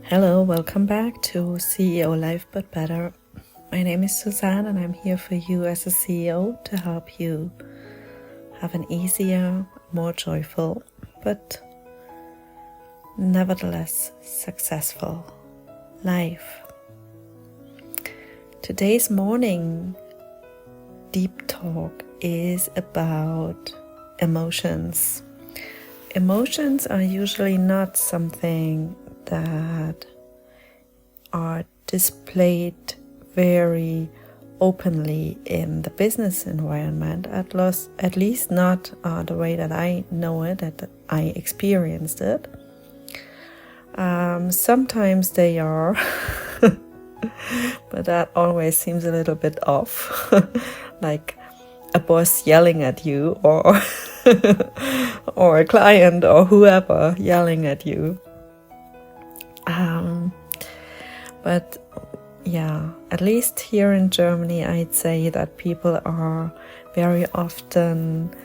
Hello, welcome back to CEO Life But Better. My name is Suzanne and I'm here for you as a CEO to help you have an easier, more joyful, but nevertheless successful life. Today's morning deep talk is about emotions. Emotions are usually not something that are displayed very openly in the business environment, at least not the way that I know it, that I experienced it. Sometimes they are, but that always seems a little bit off, like a boss yelling at you or or a client or whoever yelling at you. But yeah, at least here in Germany, I'd say that people are very often,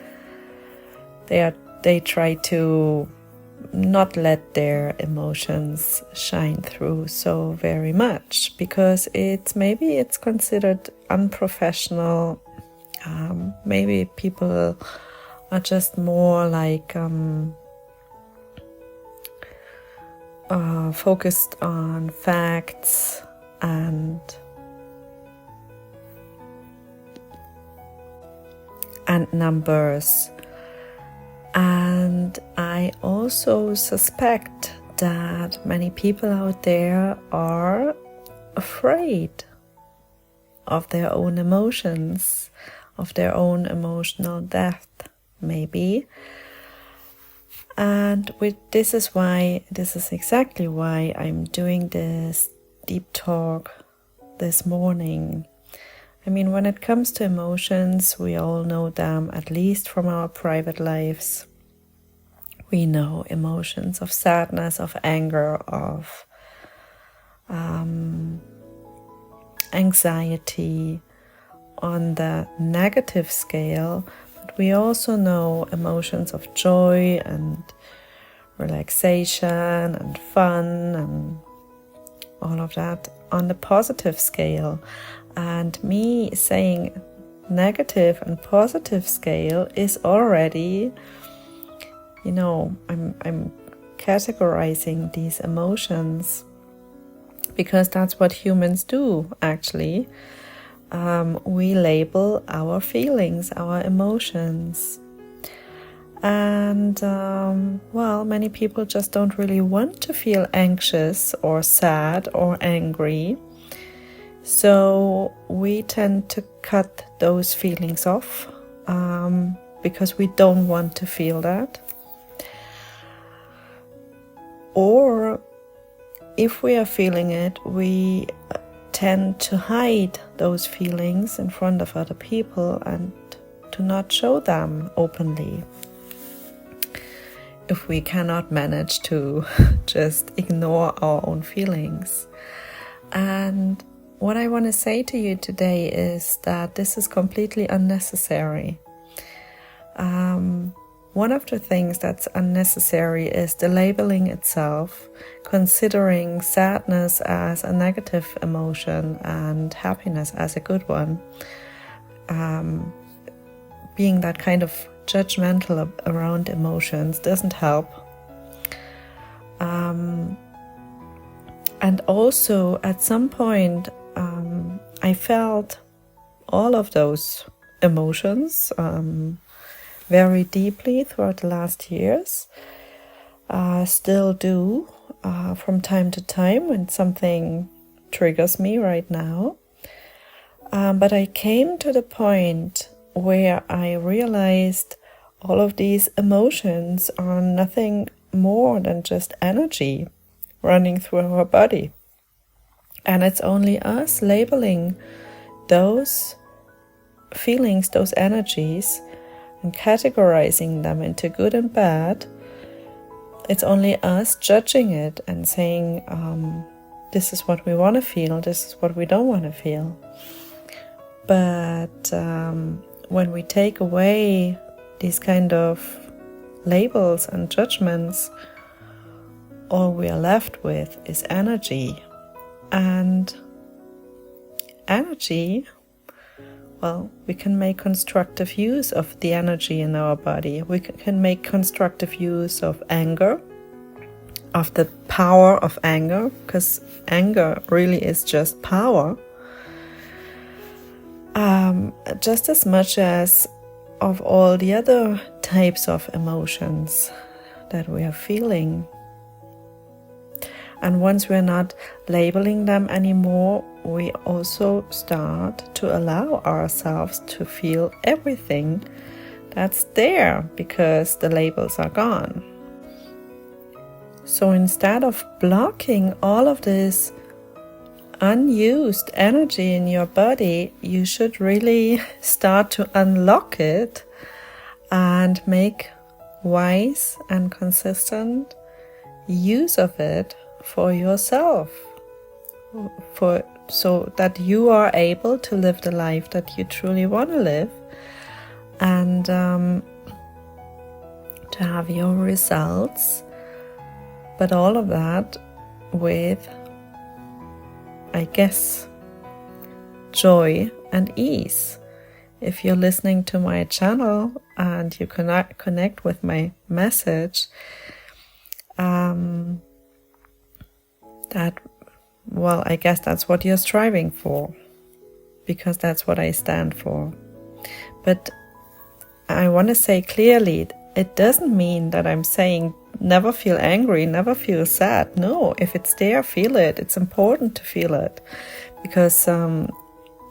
they try to not let their emotions shine through so very much, because maybe it's considered unprofessional. Maybe people are just more like focused on facts and numbers. And I also suspect that many people out there are afraid of their own emotions, of their own emotional depth, maybe. And this is exactly why I'm doing this deep talk this morning. I mean, when it comes to emotions, we all know them, at least from our private lives. We know emotions of sadness, of anger, of anxiety on the negative scale. We also know emotions of joy and relaxation and fun and all of that on the positive scale. And me saying negative and positive scale is already, I'm categorizing these emotions, because that's what humans do, actually. We label our feelings, our emotions. And, many people just don't really want to feel anxious or sad or angry. So we tend to cut those feelings off because we don't want to feel that. Or if we are feeling it, we tend to hide those feelings in front of other people and to not show them openly, if we cannot manage to just ignore our own feelings. And what I want to say to you today is that this is completely unnecessary. One of the things that's unnecessary is the labeling itself, considering sadness as a negative emotion and happiness as a good one. Being that kind of judgmental around emotions doesn't help. And also at some point I felt all of those emotions very deeply throughout the last years. Still do from time to time when something triggers me right now. But I came to the point where I realized all of these emotions are nothing more than just energy running through our body. And it's only us labeling those feelings, those energies, and categorizing them into good and bad. It's only us judging it and saying, this is what we want to feel, this is what we don't want to feel. But when we take away these kind of labels and judgments, all we are left with is energy. And energy, well, we can make constructive use of the energy in our body. We can make constructive use of anger, of the power of anger, because anger really is just power. Just as much as of all the other types of emotions that we are feeling. And once we're not labeling them anymore, we also start to allow ourselves to feel everything that's there because the labels are gone. So instead of blocking all of this unused energy in your body, you should really start to unlock it and make wise and consistent use of it for yourself, so that you are able to live the life that you truly want to live, and to have your results, but all of that with, I guess, joy and ease. If you're listening to my channel and you connect with my message, I guess that's what you're striving for, because that's what I stand for. But I want to say clearly, it doesn't mean that I'm saying never feel angry, never feel sad. No, if it's there, feel it. It's important to feel it, because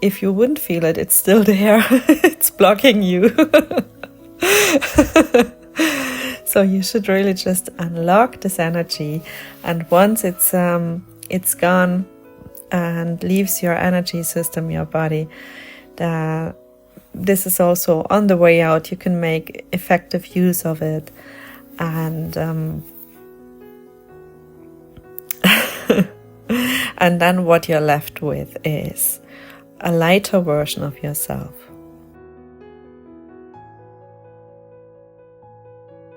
if you wouldn't feel it, it's still there. It's blocking you. So you should really just unlock this energy, and once it's gone and leaves your energy system, your body, this is also on the way out. You can make effective use of it, and and then what you're left with is a lighter version of yourself,